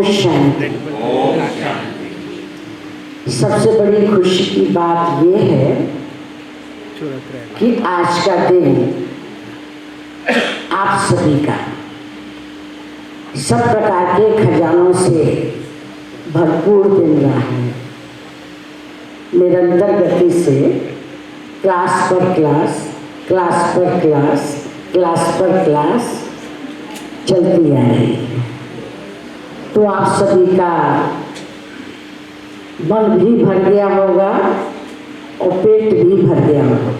शांति। सबसे बड़ी खुशी की बात ये है कि आज का दिन आप सभी का सब प्रकार के खजानों से भरपूर दिन रहा है। निरंतर गति से क्लास पर क्लास, क्लास पर क्लास, क्लास पर क्लास चलती आ रही है। तो आप सभी का मन भी भर गया होगा और पेट भी भर गया होगा।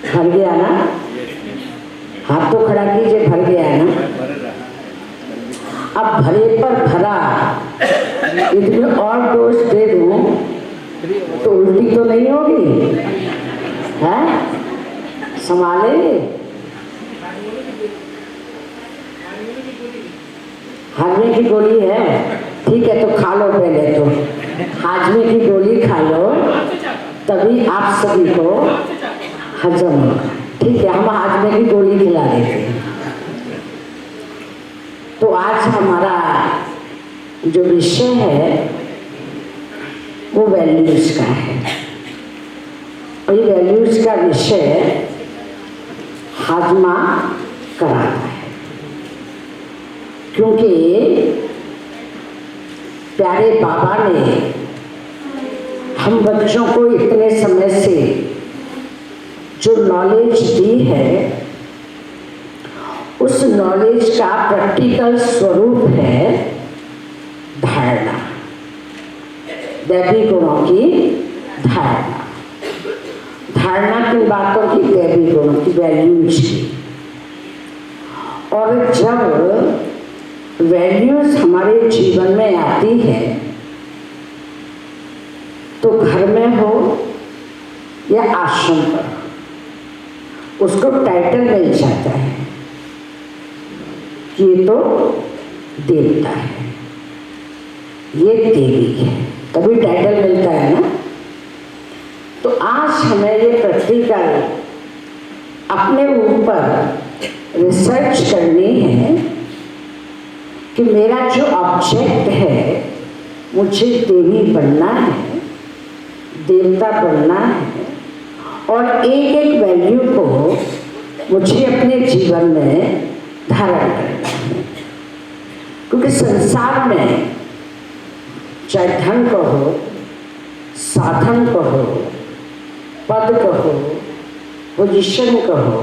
भर गया ना? हाथ तो खड़ा कीजिए, भर गया है ना? अब भरे पर भरा, इतनी और डोज दे दूं तो उल्टी तो नहीं होगी? है? संभालेंगे? हाजमे की गोली है, ठीक है, तो खा लो पहले। तो हाजमे की गोली खा लो, तभी आप सभी को हजम होगा। ठीक है, हम हाजमे की गोली खिला देते हैं। तो आज हमारा जो विषय है वो वैल्यूज का है। और ये वैल्यूज का विषय हाजमा कराता है, क्योंकि प्यारे बाबा ने हम बच्चों को इतने समय से जो नॉलेज दी है, उस नॉलेज का प्रैक्टिकल स्वरूप है धारणा, दैवी गुणों की धारणा। धारणा किन बातों की? दैवी गुणों की, वैल्यूज की। और जब वैल्यूज हमारे जीवन में आती है तो घर में हो या आश्रम पर, उसको टाइटल मिल जाता है कि ये तो देवता है, ये देवी है, तभी टाइटल मिलता है ना। तो आज हमें ये प्रैक्टिकल अपने ऊपर रिसर्च करनी है कि मेरा जो ऑब्जेक्ट है, मुझे देवी बनना है, देवता बनना है, और एक एक वैल्यू को मुझे अपने जीवन में धारण करना है। क्योंकि संसार में चाहे धन कहो, साधन कहो, पद कहो, पोजीशन कहो,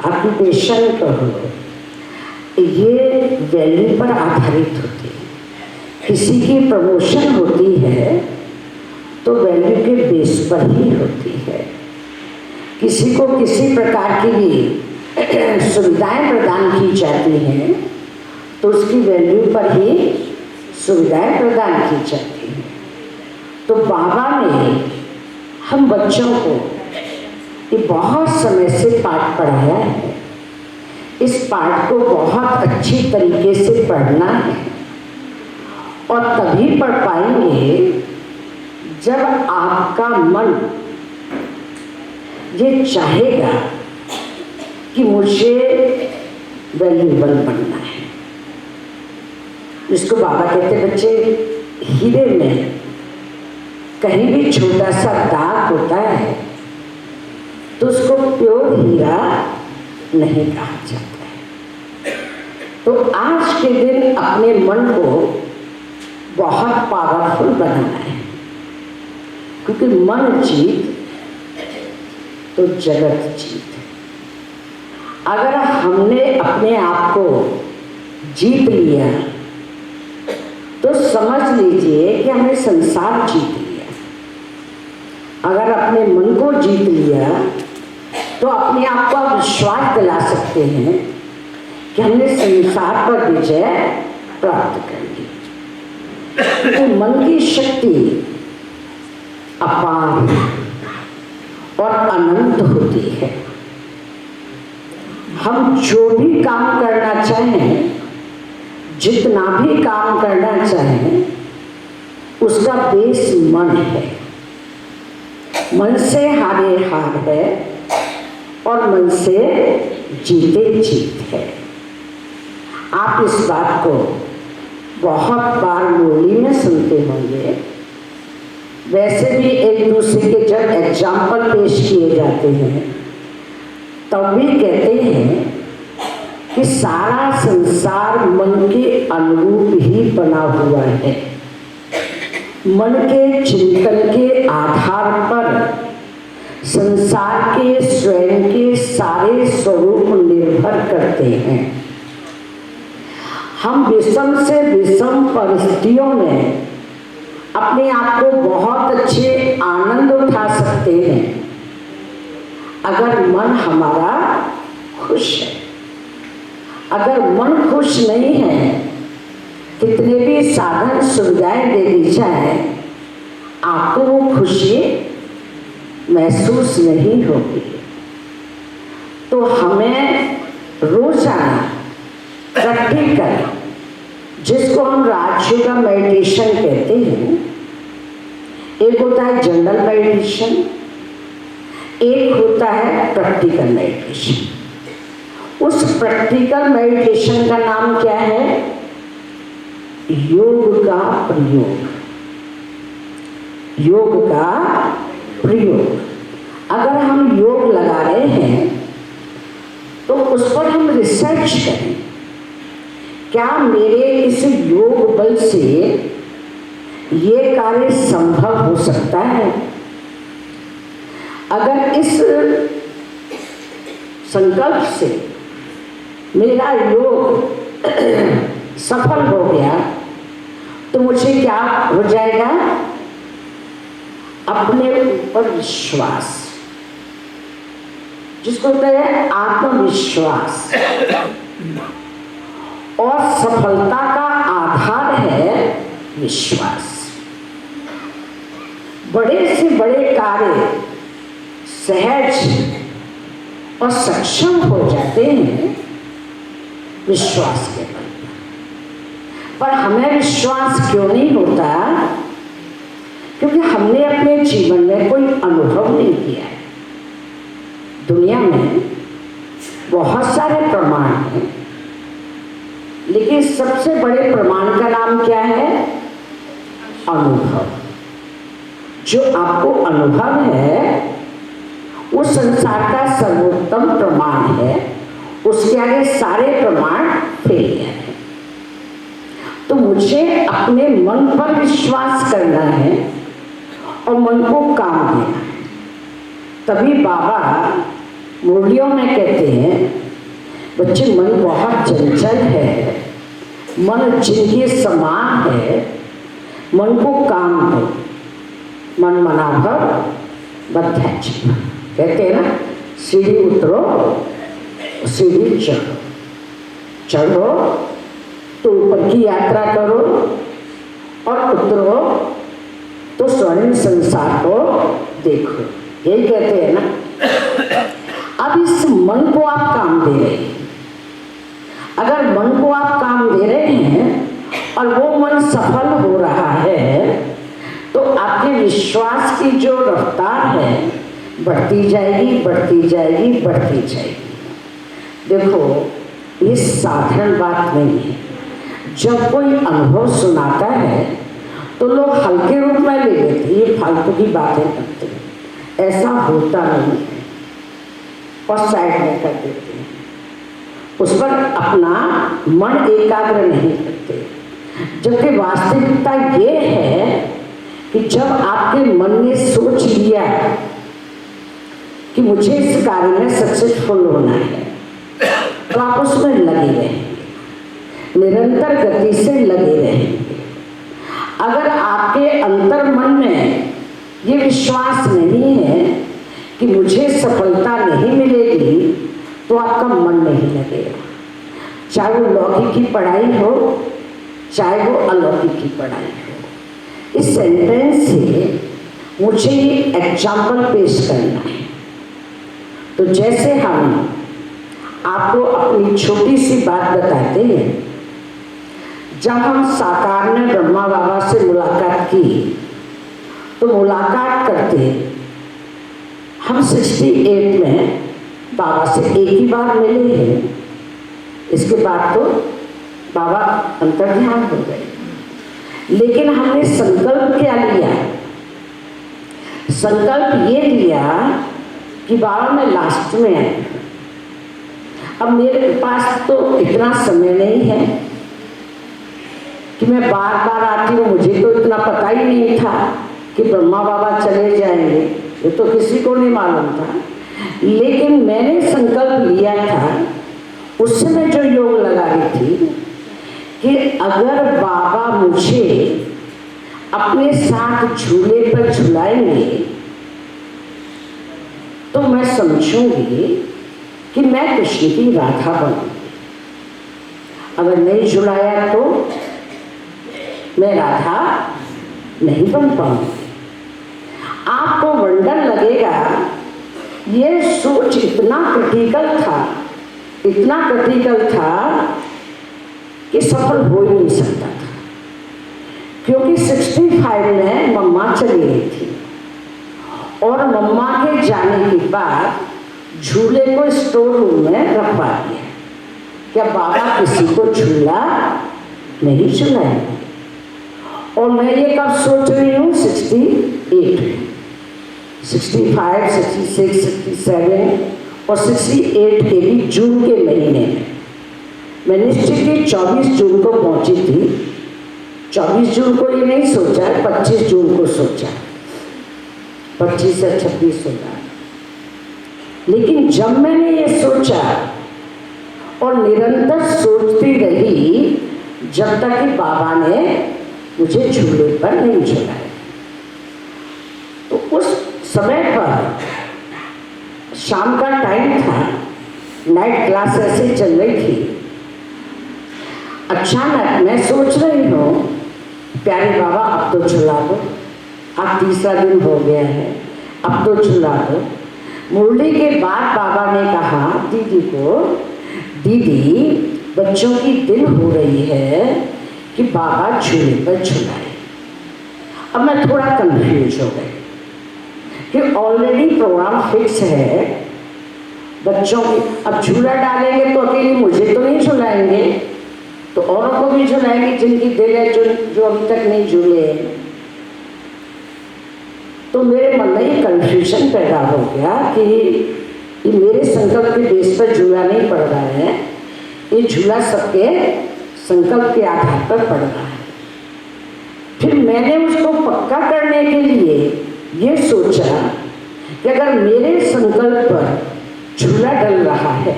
ऑक्यूपेशन कहो, ये वैल्यू पर आधारित होती है। किसी की प्रमोशन होती है तो वैल्यू के बेस पर ही होती है। किसी को किसी प्रकार की भी सुविधाएं प्रदान की जाती हैं तो उसकी वैल्यू पर ही सुविधाएं प्रदान की जाती हैं। तो बाबा ने हम बच्चों को ये बहुत समय से पाठ पढ़ाया है। इस पाठ को बहुत अच्छी तरीके से पढ़ना है और तभी पढ़ पाएंगे जब आपका मन ये चाहेगा कि मुझे वैल्यूएबल बनना है। जिसको बाबा कहते बच्चे, हीरे में कहीं भी छोटा सा दाग होता है तो उसको प्योर हीरा नहीं कहा जाता है। तो आज के दिन अपने मन को बहुत पावरफुल बनाना है, क्योंकि मन जीत तो जगत जीत। अगर हमने अपने आप को जीत लिया तो समझ लीजिए कि हमने संसार जीत लिया। अगर अपने मन को जीत लिया तो अपने आप को विश्वास दिला सकते हैं कि हमने संसार पर विजय प्राप्त कर ली। तो मन की शक्ति अपार और अनंत होती है। हम जो भी काम करना चाहें, जितना भी काम करना चाहें, उसका बेस मन है। मन से हारे हार है और मन से जीते जीत है। आप इस बात को बहुत बार मुरली में सुनते होंगे, वैसे भी एक दूसरे के जब एग्जाम्पल पेश किए जाते हैं तब भी कहते हैं कि सारा संसार मन के अनुरूप ही बना हुआ है। मन के चिंतन के आधार पर संसार के स्वयं के सारे स्वरूप निर्भर करते हैं। हम विषम से विषम परिस्थितियों में अपने आप को बहुत अच्छे आनंद उठा सकते हैं अगर मन हमारा खुश है। अगर मन खुश नहीं है, कितने भी साधन सुविधाएं दे दी जाए, आपको वो खुशी महसूस नहीं होगी। तो हमें रोजाना प्रैक्टिकल, जिसको हम राजयोगा मेडिटेशन कहते हैं, एक होता है जनरल मेडिटेशन, एक होता है प्रैक्टिकल मेडिटेशन। उस प्रैक्टिकल मेडिटेशन का नाम क्या है? योग का प्रयोग। योग का प्रयोग। अगर हम योग लगा रहे हैं तो उस पर हम रिसर्च करें, क्या मेरे इस योग बल से ये कार्य संभव हो सकता है? अगर इस संकल्प से मेरा योग सफल हो गया तो मुझे क्या हो जाएगा? अपने ऊपर विश्वास, जिसको कहते हैं आत्मविश्वास। और सफलता का आधार है विश्वास। बड़े से बड़े कार्य सहज और सक्षम हो जाते हैं विश्वास के बल पर। हमें विश्वास क्यों नहीं होता? क्योंकि हमने अपने जीवन में कोई अनुभव नहीं किया है। दुनिया में बहुत सारे प्रमाण हैं, लेकिन सबसे बड़े प्रमाण का नाम क्या है? अनुभव। जो आपको अनुभव है वो संसार का सर्वोत्तम प्रमाण है। उसके आगे सारे प्रमाण फेलियर है। तो मुझे अपने मन पर विश्वास करना है और मन को काम देना है। तभी बाबा मुरलियों में कहते हैं, बच्चे मन बहुत चंचल है, मन जिनके समान है, मन को काम दो। मन मनाभव बद्धाचि। कहते हैं ना, सीढ़ी उतरो सीढ़ी चढ़ो, चढ़ो तो ऊपर की यात्रा करो और उतरो तो स्वर्णिम संसार को देखो। यही कहते हैं ना। अब इस मन को आप काम दे रहे हैं। अगर मन को आप काम दे रहे हैं और वो मन सफल हो रहा है तो आपके विश्वास की जो रफ्तार है बढ़ती जाएगी, बढ़ती जाएगी, बढ़ती जाएगी। देखो, ये साधारण बात नहीं है। जब कोई अनुभव सुनाता है तो लोग हल्के रूप में ले लेते, ये फालतू की बातें करते हैं। ऐसा होता नहीं है और साइड में कर देते हैं। उस पर अपना मन एकाग्र नहीं करते। जबकि वास्तविकता ये है कि जब आपके मन ने सोच लिया कि मुझे इस कार्य में सक्सेसफुल होना है तो आप उसमें लगे रहेंगे, निरंतर गति से लगे रहेंगे। अगर आपके अंतर मन में ये विश्वास नहीं है कि मुझे सफलता नहीं मिलेगी तो आपका मन नहीं लगेगा। चाहे वो लौकिक की पढ़ाई हो, चाहे वो अलौकिक की पढ़ाई हो। इस सेंटेंस से मुझे ये एग्जाम्पल पेश करना है। तो जैसे हम आपको अपनी छोटी सी बात बताते हैं, जब हम साकार ने ब्रह्मा बाबा से मुलाकात की तो मुलाकात करते हम 68 में बाबा से एक ही बार मिले हैं। इसके बाद तो बाबा अंतर्ध्यान हो गए। लेकिन हमने संकल्प क्या लिया? संकल्प ये लिया कि बाबा मैं लास्ट में आई। अब मेरे पास तो इतना समय नहीं है कि मैं बार बार आती हूँ। मुझे तो इतना पता ही नहीं था कि ब्रह्मा बाबा चले जाएंगे, ये तो किसी को नहीं मालूम था। लेकिन मैंने संकल्प लिया था, उस समय जो योग लगा रही थी कि अगर बाबा मुझे अपने साथ झूले पर झुलाएंगे तो मैं समझूंगी कि मैं कृष्ण की राधा बनूंगी। अगर नहीं झुलाया तो मैं राधा नहीं बन पाऊंगी। आपको वंडर लगेगा, ये सोच इतना क्रिटिकल था, इतना क्रिटिकल था कि सफल हो ही नहीं सकता था। क्योंकि 65 में मम्मा चली गई थी और मम्मा के जाने के बाद झूले को स्टोर रूम में रखवा दिया। क्या बाबा किसी को झूला नहीं झुलाएंगे? और मैं ये कब सोच रही हूँ? 68, 65, 66, 67 और 68 के भी जून के महीने में मैं निश्चित ही 24 जून को पहुंची थी। 24 जून को ये नहीं सोचा, 25 जून को सोचा, 25 से 26 होगा। लेकिन जब मैंने ये सोचा और निरंतर सोचती रही जब तक कि बाबा ने मुझे झूले पर नहीं झुलाया, तो उस समय पर शाम का टाइम था, नाइट क्लास ऐसे चल रही थी। अचानक मैं सोच रही हूँ, प्यारे बाबा अब तो झुला दो, अब तीसरा दिन हो गया है, अब तो झुला दो। मुरली के बाद बाबा ने कहा दीदी को, दीदी बच्चों की दिल हो रही है कि बाबा झूले पर झुलाए। अब मैं थोड़ा कंफ्यूज हो गई कि ऑलरेडी प्रोग्राम फिक्स है बच्चों की। अब झूला डालेंगे तो अकेले मुझे तो नहीं झुलाएंगे, तो औरों को भी झुलाएंगे जिनकी दिल है, जो अभी तक नहीं झूले हैं। तो मेरे मन में ये कन्फ्यूजन पैदा हो गया कि ये मेरे संकल्प के बेस पर झूला नहीं पड़ रहा है, ये झूला सबके संकल्प के आधार पर पड़ रहा है। फिर मैंने उसको पक्का करने के लिए ये सोचा कि अगर मेरे संकल्प पर झूला डल रहा है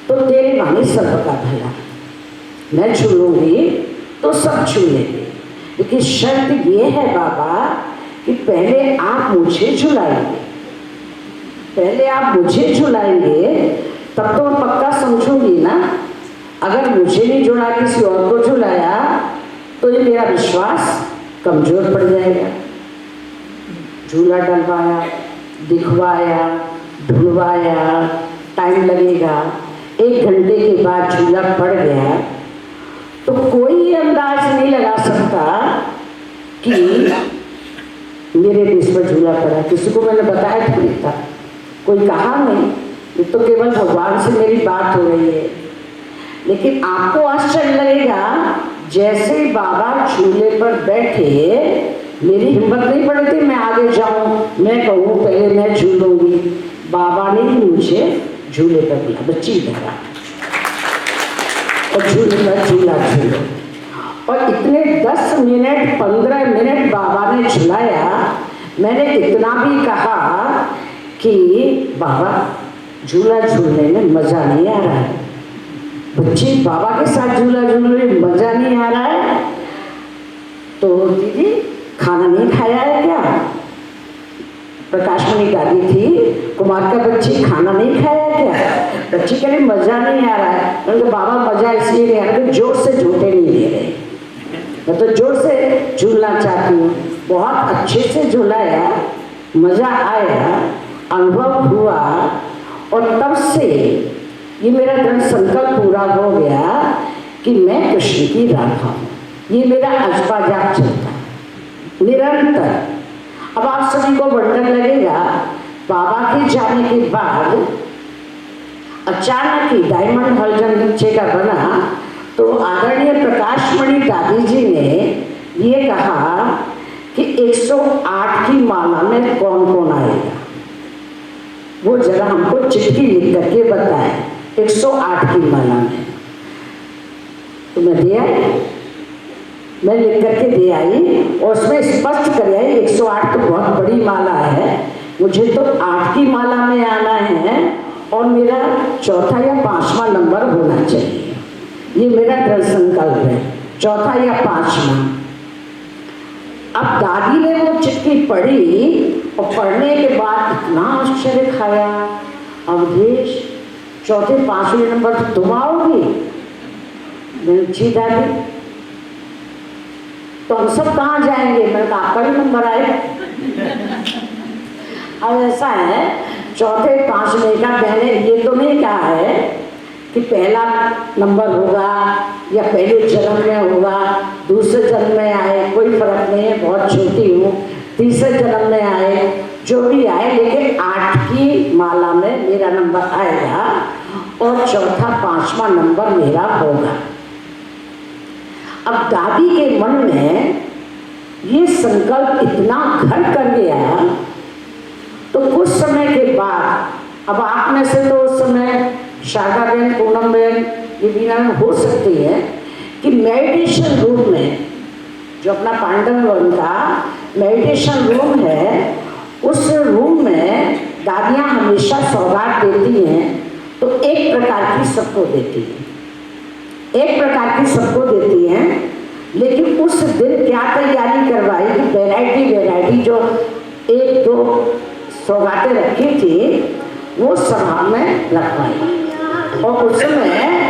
तो तेरे वाणी सबका भला, मैं झूलूंगी तो सब झूलेंगे। लेकिन शर्त ये है बाबा कि पहले आप मुझे झुलाएंगे, पहले आप मुझे झुलाएंगे तब तो मैं पक्का समझूंगी ना। अगर मुझे नहीं झुला किसी और को झुलाया तो ये मेरा विश्वास कमजोर पड़ जाएगा। झूला डलवाया, दिखवाया, ढूंढवाया, टाइम लगेगा। 1 घंटे के बाद झूला पड़ गया तो कोई अंदाज नहीं लगा सकता कि मेरे बेस पर झूला पड़ा। किसी को मैंने बताया तो नहीं था, कोई कहा नहीं, ये तो केवल भगवान से मेरी बात हो रही है। लेकिन आपको आश्चर्य लगेगा, जैसे ही बाबा झूले पर बैठे मेरी हिम्मत नहीं पड़ी थी मैं आगे जाऊं, मैं कहूँ पहले मैं झूलूंगी। बाबा ने ही मुझे झूले पर बुला, बच्ची धरा और झूले पर झूला झूलो। और इतने 10 मिनट 15 मिनट बाबा ने झुलाया। मैंने इतना भी कहा कि बाबा झूला झूलने में मजा नहीं आ रहा है, बच्ची बाबा के साथ झूला झूलने में मजा नहीं आ रहा है, तो दीदी खाना नहीं खाया है क्या? प्रकाशमणि गाती थी, कुमार का बच्ची खाना नहीं खाया है क्या? बच्ची कह रही मजा नहीं आ रहा है। मैंने कहा बाबा मजा इसलिए नहीं आ रहा कि जोर से झूठे नहीं दे रहे, मैं तो जोर से झूलना चाहती हूँ। बहुत अच्छे से झूलाया, मजा आया, अनुभव हुआ। और तब से ये मेरा दृढ़ संकल्प पूरा हो गया कि मैं कृष्ण की राधा हूँ। ये मेरा अजपा जाप चलता निरंतर। अब आप सभी को वंडर लगेगा, बाबा के जाने के बाद अचानक ही डायमंड हॉल जब नीचे का बना तो आदरणीय प्रकाशमणि दादी जी ने ये कहा कि 108 की माला में कौन कौन आएगा, वो जरा हमको चिट्ठी लिख करके बताएं। 108 की माला में तो मैं दे आई, मैं लिख करके दे आई और उसमें स्पष्ट कर आई 108 तो बहुत बड़ी माला है, मुझे तो 8 की माला में आना है और मेरा चौथा या पांचवा नंबर होना चाहिए। ये मेरा दृढ़ संकल्प है, चौथा या पांचवा। अब दादी ने वो चिट्ठी पढ़ी और पढ़ने के बाद इतना आश्चर्य खाया, अवधेश चौथे पांचवें नंबर तो तुम आओगी। मैंने जी दादी, तो हम सब कहाँ जाएंगे? मैंने कहा आपका भी नंबर आए। अब ऐसा है, चौथे पांचवें का मैंने ये तो नहीं कहा है कि पहला नंबर होगा या पहले जन्म में होगा, दूसरे जन्म में आए कोई फर्क नहीं है, बहुत छोटी हूँ, तीसरे जन्म में आए, जो भी आए, लेकिन 8 की माला में मेरा नंबर आएगा और चौथा पांचवा नंबर मेरा होगा। अब दादी के मन में ये संकल्प इतना घर कर गया, तो कुछ समय के बाद, अब आप में से तो उस समय शारदा बहन, पूनम बहन, ये बीना हो सकती है कि मेडिटेशन रूम में, जो अपना पांडव वन का मेडिटेशन रूम है, उस रूम में दादियाँ हमेशा सौगात देती हैं, तो एक प्रकार की सबको देती हैं, एक प्रकार की सबको देती हैं। लेकिन उस दिन क्या तैयारी करवाई कि वैरायटी जो 1-2 सौगातें रखी थी वो सभा में रखवाई और उसमें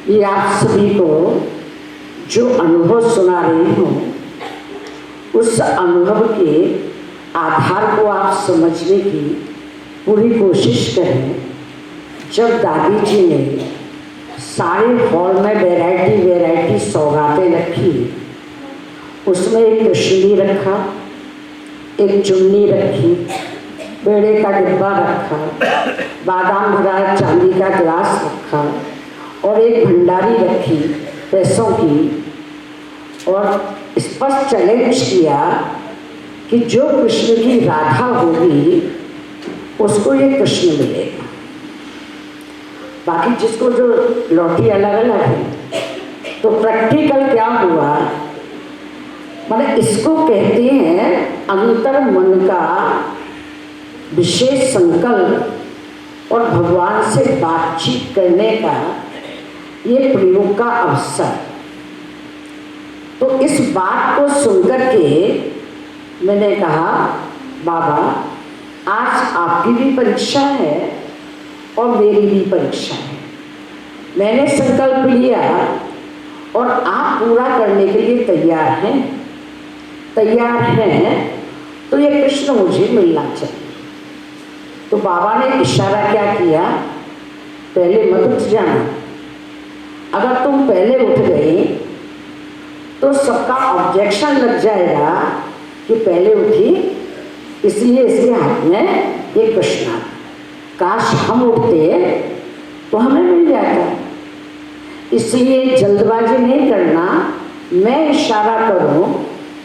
ये आप सभी को जो अनुभव सुना रही हूँ, उस अनुभव के आधार को आप समझने की पूरी कोशिश करें। जब दादी जी ने सारे हॉल में वैरायटी सौगातें रखी, उसमें एक कृष्णी रखा, एक चुन्नी रखी, पेड़े का डिब्बा रखा, बादाम भरा चांदी का गिलास रखा और एक भंडारी रखी पैसों की, और स्पष्ट चैलेंज किया कि जो कृष्ण की राधा होगी उसको ये कृष्ण मिलेगा, बाकी जिसको जो लौटी अलग अलग है। तो प्रैक्टिकल क्या हुआ, मतलब इसको कहते हैं अंतर मन का विशेष संकल्प और भगवान से बातचीत करने का ये प्रयोग का अवसर। तो इस बात को सुनकर के मैंने कहा, बाबा आज आपकी भी परीक्षा है और मेरी भी परीक्षा है। मैंने संकल्प लिया और आप पूरा करने के लिए तैयार हैं तो ये कृष्ण मुझे मिलना चाहिए। तो बाबा ने इशारा क्या किया, पहले मत उठ जाना। अगर तुम पहले उठ गई तो सबका ऑब्जेक्शन लग जाएगा कि पहले उठी, इसलिए इसके हाथ में ये कृष्णा। काश हम उठते तो हमें मिल जाता। इसलिए जल्दबाजी नहीं करना, मैं इशारा करूं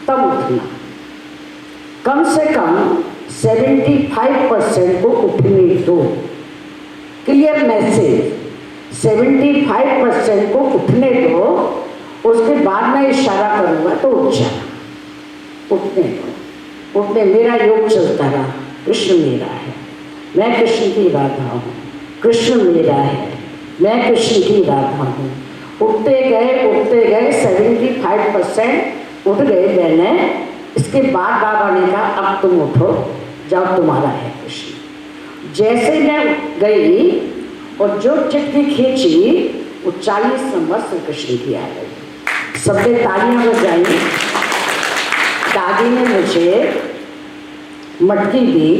तब उठना। कम से कम 75% को उठने दो। क्लियर मैसेज, 75% को उठने दो, उसके बाद मैं इशारा करूंगा तो उठ जाना। उठने दो, उठने मेरा योग चलता रहा। कृष्ण मेरा है, मैं कृष्ण की राधा हूँ। कृष्ण मेरा है, मैं कृष्ण की राधा हूँ। उठते गए 75% उठ गए बहने। इसके बाद बाबा ने कहा अब तुम उठो, जाओ तुम्हारा है कृष्ण। जैसे मैं गई और जो चिट्ठी खींची वो 40 नंबर श्री कृष्ण की आ गई। सबने तालियां बजाई। दादी ने मुझे मटकी दी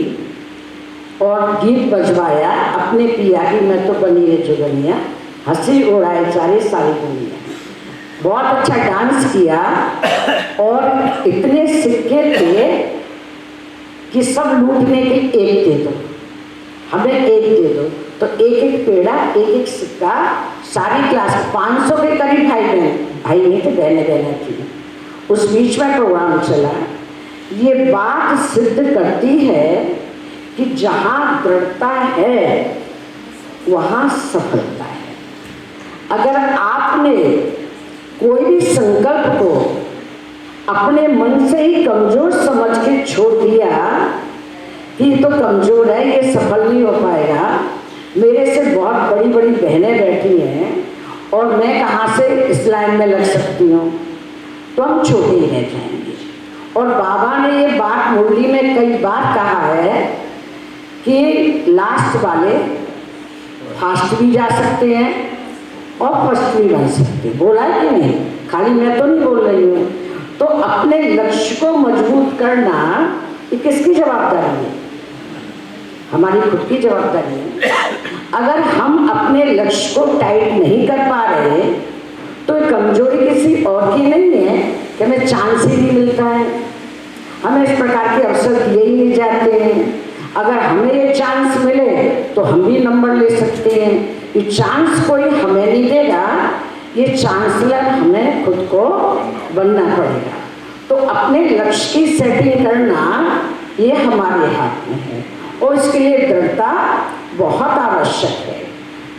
और गीत बजवाया अपने पिया की, मैं तो बनी रे जुगनिया, हंसी उड़ाए चारे सारी दुनिया। बहुत अच्छा डांस किया और इतने सिक्के थे कि सब लूटने के एक दे दो, हमें एक दे दो। तो एक पेड़ा, एक सिक्का, सारी क्लास 500 के करीब भाई नहीं थे, बहने थी। उस बीच में प्रोग्राम चला। ये बात सिद्ध करती है कि जहाँ दृढ़ता है वहाँ सफलता है। अगर आपने कोई भी संकल्प को अपने मन से ही कमजोर समझ के छोड़ दिया कि तो कमजोर है, ये सफल नहीं हो पाएगा, मेरे से बहुत बड़ी बड़ी बहनें बैठी हैं और मैं कहाँ से इस लाइन में लग सकती हूँ, तो हम छोटे ही रह जाएंगे। और बाबा ने ये बात मुरली में कई बार कहा है कि लास्ट वाले फास्ट भी जा सकते हैं और फर्स्ट भी बन सकते हैं। बोला है कि नहीं? खाली मैं तो नहीं बोल रही हूँ। तो अपने लक्ष्य को मजबूत करना ये किसकी जवाबदारी है? हमारी खुद की जवाबदारी है। अगर हम अपने लक्ष्य को टाइट नहीं कर पा रहे तो कमजोरी किसी और की नहीं है कि हमें चांस ही नहीं मिलता है, हमें इस प्रकार के अवसर दिए ही नहीं जाते हैं। अगर हमें ये चांस मिले तो हम भी नंबर ले सकते हैं। ये चांस कोई हमें नहीं देगा, ये चांसलर हमें खुद को बनना पड़ेगा। तो अपने लक्ष्य की सेटिंग करना ये हमारे हाथ में है और इसके लिए दृढ़ता बहुत आवश्यक है।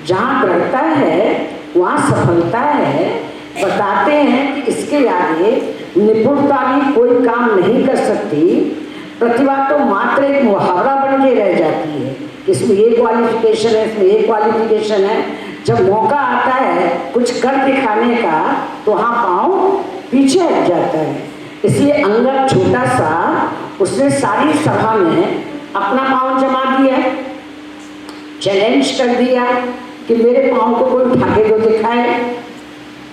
जहाँ दृढ़ता है वहाँ सफलता है। बताते हैं कि इसके आगे निपुणता भी कोई काम नहीं कर सकती। प्रतिभा तो मात्र एक मुहावरा बन के रह जाती है। इसमें ये क्वालिफिकेशन है, इसमें ये क्वालिफिकेशन है। जब मौका आता है कुछ कर दिखाने का तो वहाँ पाँव पीछे हट जाता है। इसलिए अंगद छोटा सा, उसने सारी सभा में अपना पाँव जमा दिया, चैलेंज कर दिया कि मेरे पाँव को कोई उठा के तो दिखाए।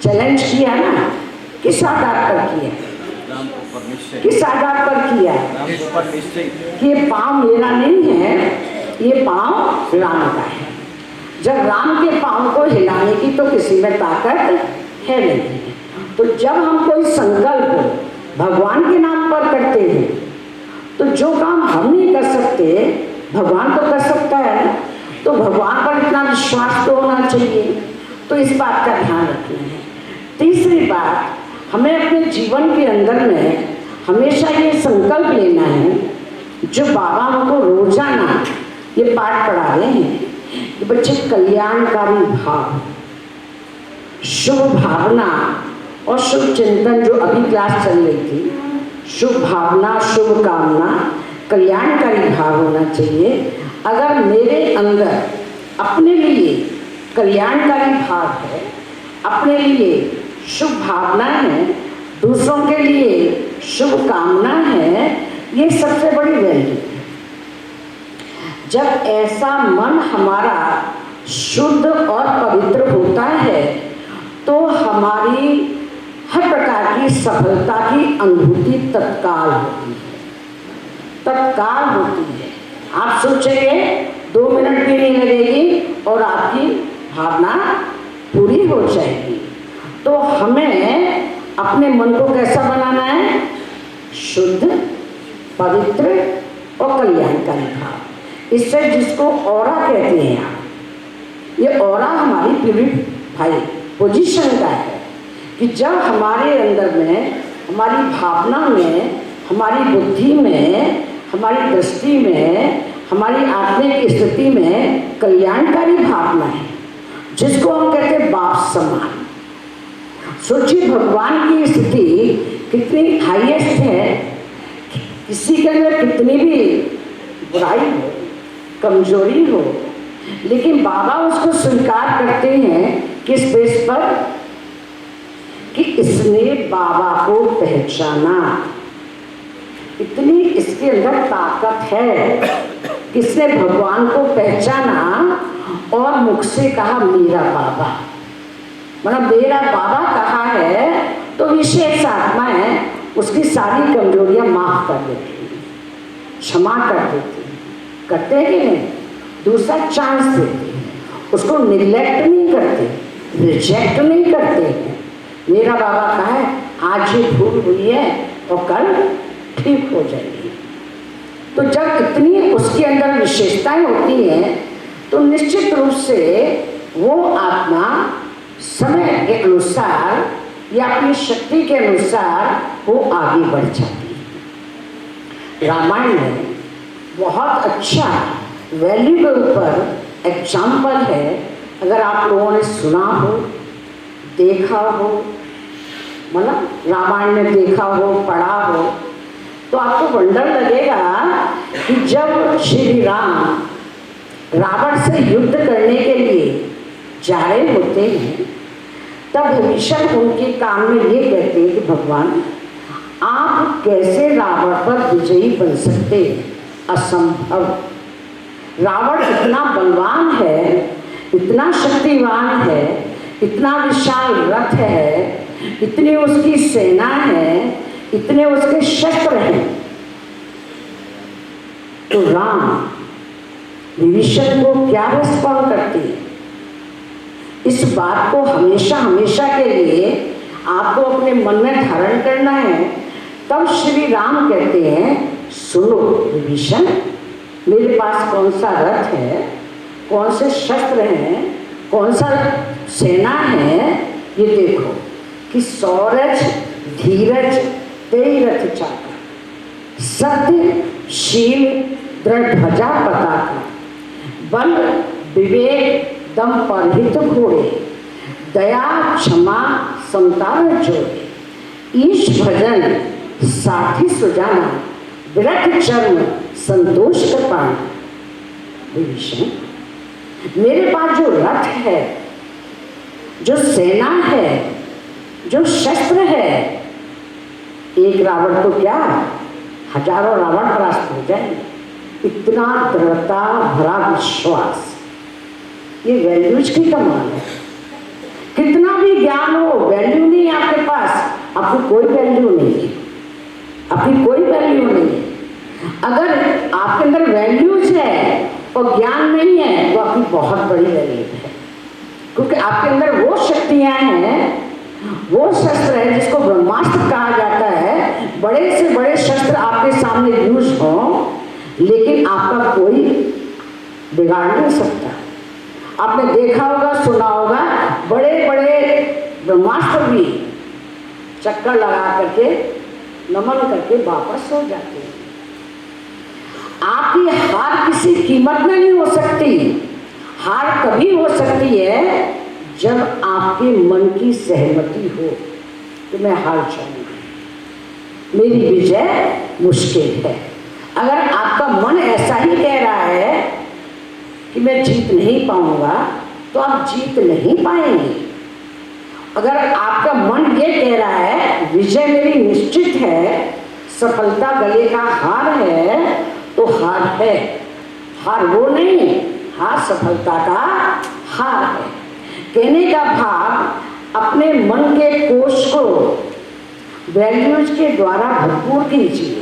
चैलेंज किया ना, किस आधार पर किया? किस आधार पर किया? कि ये पाँव मेरा नहीं है, ये पाँव राम का है। जब राम के पाँव को हिलाने की तो किसी में ताकत है नहीं। तो जब हम कोई संकल्प भगवान के नाम पर करते हैं तो जो काम हम नहीं कर सकते भगवान तो कर सकता है। तो भगवान पर इतना विश्वास तो होना चाहिए। तो इस बात का ध्यान रखना है। तीसरी बात, हमें अपने जीवन के अंदर में हमेशा ये संकल्प लेना है, जो बाबा हमको रोजाना ये पाठ पढ़ा रहे हैं कि बच्चे कल्याणकारी भाव, शुभ भावना और शुभ चिंतन, जो अभी क्लास चल रही थी, शुभ भावना, शुभ कामना, कल्याणकारी भाव होना चाहिए। अगर मेरे अंदर अपने लिए कल्याणकारी भाव है, अपने लिए शुभ भावना है, दूसरों के लिए शुभ कामना है, ये सबसे बड़ी वैल्यू है। जब ऐसा मन हमारा शुद्ध और पवित्र होता है तो हमारी हर प्रकार की सफलता की अनुभूति तत्काल होती है, तत्काल होती है। आप सोचेंगे 2 मिनट भी नहीं लगेगी और आपकी भावना पूरी हो जाएगी। तो हमें अपने मन को कैसा बनाना है? शुद्ध, पवित्र और कल्याणकारी भाव। इससे जिसको ऑरा कहते हैं आप, ये ऑरा हमारी प्यूरिफाई पोजीशन का है कि जब हमारे अंदर में, हमारी भावना में, हमारी बुद्धि में, हमारी दृष्टि में, हमारी आत्मिक स्थिति में कल्याणकारी भावना है, जिसको हम कहते हैं बाप समान। सोचिए भगवान की स्थिति कितनी हाईएस्ट है, किसी के अंदर कितनी भी बुराई हो, कमजोरी हो, लेकिन बाबा उसको स्वीकार करते हैं किस बेस पर? कि इसने बाबा को पहचाना। इतनी इसके अंदर ताकत है, किसने भगवान को पहचाना और मुख से कहा मेरा बाबा। मतलब मेरा बाबा कहा है तो विशेष आत्मा है, उसकी सारी कमजोरियां माफ कर देती है, क्षमा कर देती है, करते हैं कि नहीं? दूसरा चांस देती है, उसको निग्लेक्ट नहीं करते, रिजेक्ट नहीं करते हैं। मेरा बाबा कहा है आज ये भूल हुई है और कल ठीक हो जाएगी। तो जब इतनी उसके अंदर विशेषताएं होती हैं तो निश्चित रूप से वो आत्मा समय के अनुसार या अपनी शक्ति के अनुसार वो आगे बढ़ जाती है। रामायण में बहुत अच्छा वैल्यूबल पर एग्जाम्पल है, अगर आप लोगों ने सुना हो, देखा हो, मतलब रामायण में देखा हो, पढ़ा हो, तो आपको वंडर लगेगा कि जब श्री राम रावण से युद्ध करने के लिए जा रहे होते हैं तब विभीषण उनके कान में ये कहते हैं कि भगवान आप कैसे रावण पर विजयी बन सकते हैं? असंभव। रावण इतना बलवान है, इतना शक्तिवान है, इतना विशाल रथ है, इतनी उसकी सेना है, इतने उसके शस्त्र हैं। तो राम विभीषण को क्या रिस्पॉन्ड करती है? इस बात को हमेशा हमेशा के लिए आपको अपने मन में धारण करना है। तब श्री राम कहते हैं सुनो विभीषण, मेरे पास कौन सा रथ है, कौन से शस्त्र हैं, कौन सा सेना है, ये देखो कि सौरज धीरज तेई रथ चाका, सत्य शील दृढ़ ध्वजा पताका, बल विवेक दम परहित घोड़े, दया क्षमा समता जोड़े, ईश भजन साथी सुजाना, विरट चर्म संतोष कृपाण। विभीषण, मेरे पास जो रथ है, जो सेना है, जो शस्त्र है, एक रावण तो क्या हजारों रावण परास्त हो जाएंगे। इतना दृढ़ता भरा विश्वास, ये वैल्यूज की कमाल है। कितना भी ज्ञान हो, वैल्यू नहीं है आपके पास, आपकी कोई वैल्यू नहीं है, आपकी कोई वैल्यू नहीं है। अगर आपके अंदर वैल्यूज है और ज्ञान नहीं है तो आपकी बहुत बड़ी वैल्यू है, क्योंकि आपके अंदर वो शक्तियां हैं, वो शस्त्र है जिसको ब्रह्मास्त्र कहा जाता है। बड़े से बड़े शस्त्र आपके सामने यूज हो, लेकिन आपका कोई बिगाड़ नहीं सकता। आपने देखा होगा, सुना होगा, बड़े बड़े ब्रह्मास्त्र भी चक्कर लगा करके, नमन करके वापस हो जाते हैं। आपकी हार किसी कीमत में नहीं हो सकती। हार तभी हो सकती है जब आपके मन की सहमति हो कि मैं हार जाऊंगा, मेरी विजय मुश्किल है। अगर आपका मन ऐसा ही कह रहा है कि मैं जीत नहीं पाऊंगा, तो आप जीत नहीं पाएंगे। अगर आपका मन ये कह रहा है विजय मेरी निश्चित है, सफलता गले का हार है, तो हार है। हार वो नहीं, हार सफलता का हार है। कहने का भाव, अपने मन के कोश को वैल्यूज के द्वारा भरपूर कीजिए।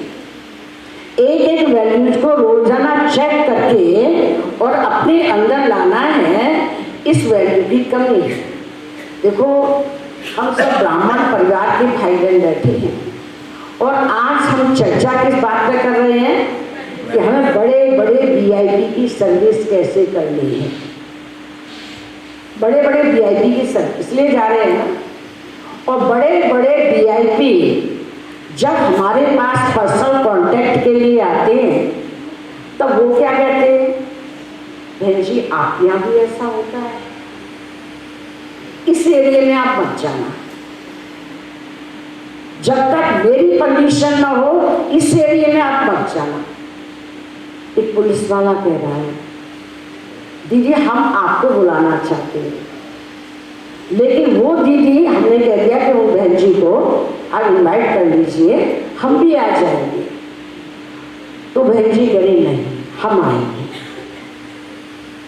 एक एक वैल्यूज को रोजाना चेक करके और अपने अंदर लाना है। इस वैल्यू की कमी है। देखो, हम सब ब्राह्मण परिवार के भाई बहन बैठे हैं और आज हम चर्चा किस बात पर कर रहे हैं कि हमें बड़े बड़े वीआईपी की सर्विस कैसे करनी है। बड़े बड़े वीआईपी की सर्विस इसलिए जा रहे हैं ना, और बड़े बड़े वीआईपी जब हमारे पास पर्सनल कांटेक्ट के लिए आते हैं तब वो क्या कहते हैं, बहन जी आपके यहाँ भी ऐसा होता है, इस एरिया में आप मत जाना, जब तक मेरी परमिशन ना हो इस एरिया में आप मत जाना। एक पुलिस वाला कह रहा है, दीदी हम आपको बुलाना चाहते हैं, लेकिन वो दीदी, हमने कह दिया कि वो बहन जी को आप इनवाइट कर लीजिए, हम भी आ जाएंगे। तो बहन जी करें नहीं, हम आएंगे,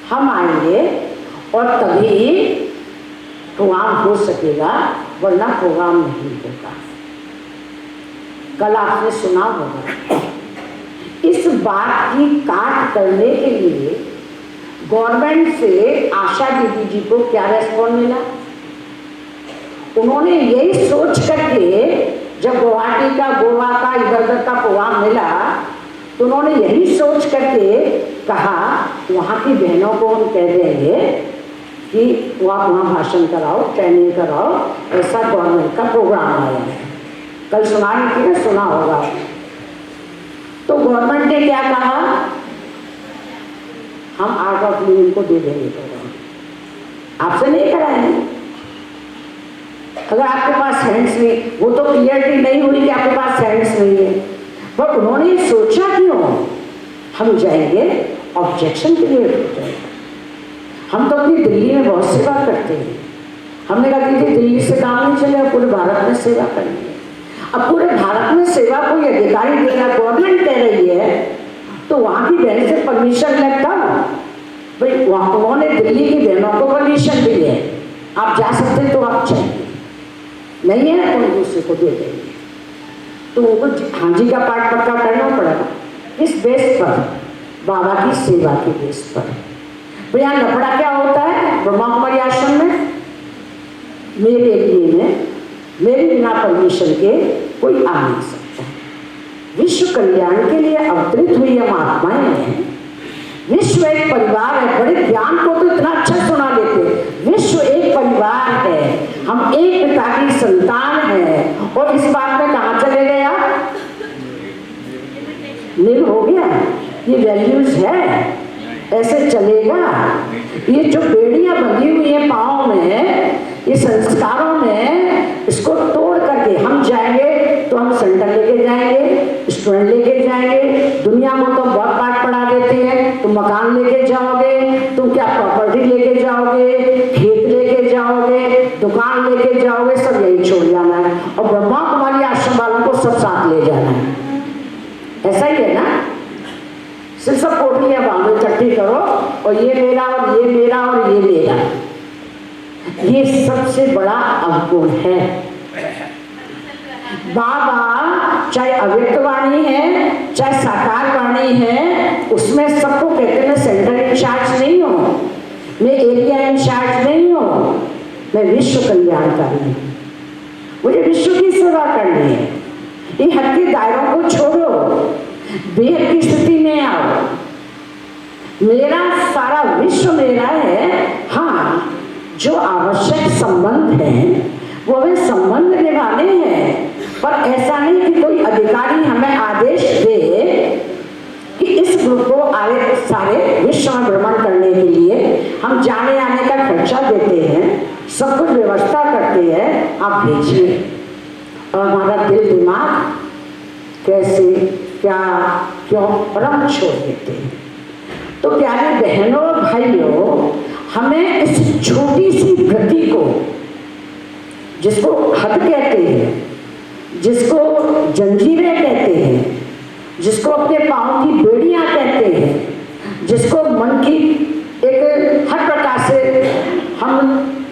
हम आएंगे और तभी प्रोग्राम हो सकेगा, वरना प्रोग्राम नहीं होगा। कल आपने सुना होगा, इस बात की काट करने के लिए गवर्नमेंट से आशा दीदी जी को क्या रेस्पॉन्स मिला। उन्होंने यही सोच करके, जब गुवाहाटी का, गोवा का, इधर उधर का प्रोग्राम मिला, तो उन्होंने यही सोच करके कहा वहाँ की बहनों को हम कह देंगे कि वो आप वहाँ भाषण कराओ, ट्रेनिंग कराओ, ऐसा गवर्नमेंट का प्रोग्राम आया है। कल सुना रही थी ना, सुना होगा। तो गवर्नमेंट ने क्या कहा, हम आर्ट ऑफ लिविंग को दे देंगे प्रोग्राम, आपसे नहीं कराएंगे। अगर आपके पास हैंड्स नहीं, वो तो क्लियरिटी नहीं हुई कि आपके पास हैंड्स नहीं है, पर उन्होंने सोचा क्यों, हम जाएंगे, ऑब्जेक्शन क्लियर हो जाएगा। हम तो अपनी दिल्ली में बहुत सेवा करते हैं, हमने कहा कि दिल्ली से काम नहीं चलेगा, पूरे भारत में सेवा करनी है। अब पूरे भारत में सेवा कोई अधिकारी दे रहा, गवर्नमेंट कह रही है, तो वहाँ की बहन से परमिशन लगता भाई, वहाँ उन्होंने दिल्ली की बहनों को परमिशन दी है, आप जा सकते तो आप चाहिए, नहीं है ना कोई दूसरे को दे देंगे। तो उनको हाँ जी का पाठ पक्का करना पड़ेगा। किस बेस पर, बाबा की सेवा के बेस पर। भैया लफड़ा क्या होता है ब्रह्मा कुमारी आश्रम में, मेरे एरिए में मेरे बिना परमिशन के कोई आ नहीं सकता। विश्व कल्याण के लिए अवतरित हुई हम आत्माएं हैं। विश्व एक परिवार है, बड़े ज्ञान को तो इतना अच्छा सुना देते। विश्व एक परिवार है, हम एक पिता की संतान है, और इस बात में कहाँ चले गए आप, मिल हो गया। ये वैल्यूज है, ऐसे चलेगा। ये जो बेड़ियां बंधी हुई है पाँव में, ये संस्कारों में, इसको तोड़ करके हम जाएंगे तो हम सेंटर लेके जाएंगे, स्टूडेंट लेके जाएंगे। दुनिया को तो बहुत पाठ पढ़ा देते हैं, तुम मकान लेके जाओगे, तुम क्या प्रॉपर्टी लेके जाओगे, खेत लेके जाओगे, दुकान लेके जाओगे, सब यही छोड़ जाना है, और ब्रह्मा कुमारी आश्रम वालों को सब साथ ले जाना है। ऐसा ही है ना, सिर्फ सब पोटलियां बांधो, इकट्ठी करो, और ये मेरा और ये मेरा और ये मेरा। ये सबसे बड़ा अवगुण है। बाबा चाहे अव्यक्त वाणी है चाहे साकार वाणी है, उसमें सबको कहते हैं मैं सेंटर इंचार्ज नहीं हूँ, मैं एरिया इंचार्ज नहीं हूँ, मैं विश्व कल्याणकारी हूँ, मुझे विश्व की सेवा करनी है। इन हद के दायरों को छोड़ो, बेहद की स्थिति में आओ। मेरा सारा विश्व मेरा है। हाँ, जो आवश्यक संबंध है वो हमें संबंध निभाने हैं, पर ऐसा नहीं कि कोई अधिकारी हमें आदेश दे कि इस ग्रुप को सारे विश्व में भ्रमण करने के लिए हम जाने आने का खर्चा देते हैं, सब कुछ व्यवस्था करते हैं, आप भेजिए। और हमारा दिल दिमाग कैसे क्या क्यों परम छोड़ देते हैं। तो प्यारे बहनों और भाइयों, हमें इस छोटी सी वृत्ति को, जिसको हद कहते हैं, जिसको जंजीरें कहते हैं, जिसको अपने पाँव की बेड़ियां कहते हैं, जिसको मन की एक हर प्रकार से हम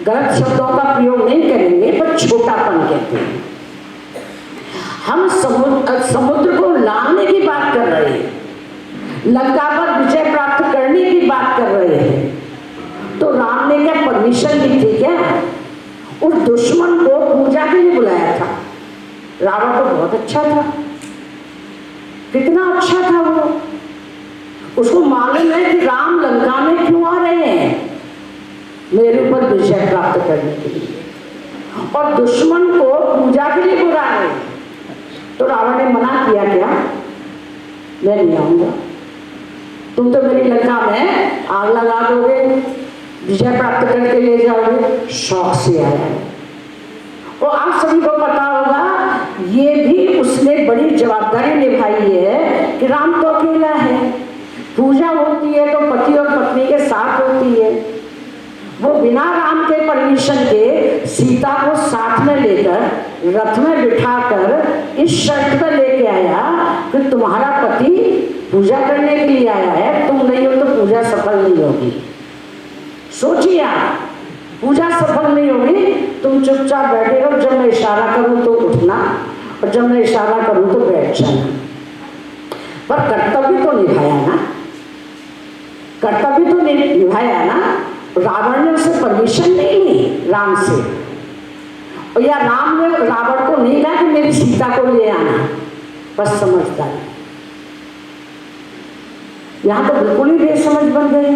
गलत शब्दों का प्रयोग नहीं करेंगे, पर छोटापन कहते हैं। हम समुद्र को लांघने की बात कर रहे हैं, लंका पर विजय प्राप्त करने की बात कर रहे हैं। तो राम ने क्या परमिशन दी थी क्या? उस दुश्मन को पूजा के लिए बुलाया था। रावण तो बहुत अच्छा था, कितना अच्छा था वो। उसको मालूम है कि राम लंका में क्यों आ रहे हैं, मेरे ऊपर विजय प्राप्त करने के लिए, और दुश्मन को पूजा के लिए बुला रहे हैं। तो रावण ने मना किया क्या? मैं नहीं आऊंगा, तुम तो मेरी लंका में आग लगा दोगे, विजय प्राप्त करके ले जाओगे। शौक से आया है। और आप सभी को पता होगा, ये भी उसने बड़ी जवाबदारी निभाई है कि राम तो अकेला है, पूजा होती है तो पति और पत्नी के साथ होती है। वो बिना राम के परमिशन के सीता को साथ में लेकर रथ में बिठाकर इस शर्त पर लेके आया कि तुम्हारा पति पूजा करने के लिए आया है, तुम नहीं हो तो पूजा सफल नहीं होगी। सोचिए आप, पूजा सफल नहीं होगी, तुम चुपचाप बैठे रहो, जब मैं इशारा करूं तो उठना, और जब मैं इशारा करूं तो बैठ जाना। पर कर्तव्य तो निभाया ना, कर्तव्य तो निभाया ना। रावण ने उसे परमिशन नहीं ली राम से, और या राम ने रावण को नहीं कहा कि मेरी सीता को ले आना, बस समझदारी। यहाँ तो बिल्कुल ही बेसमझ बन गए।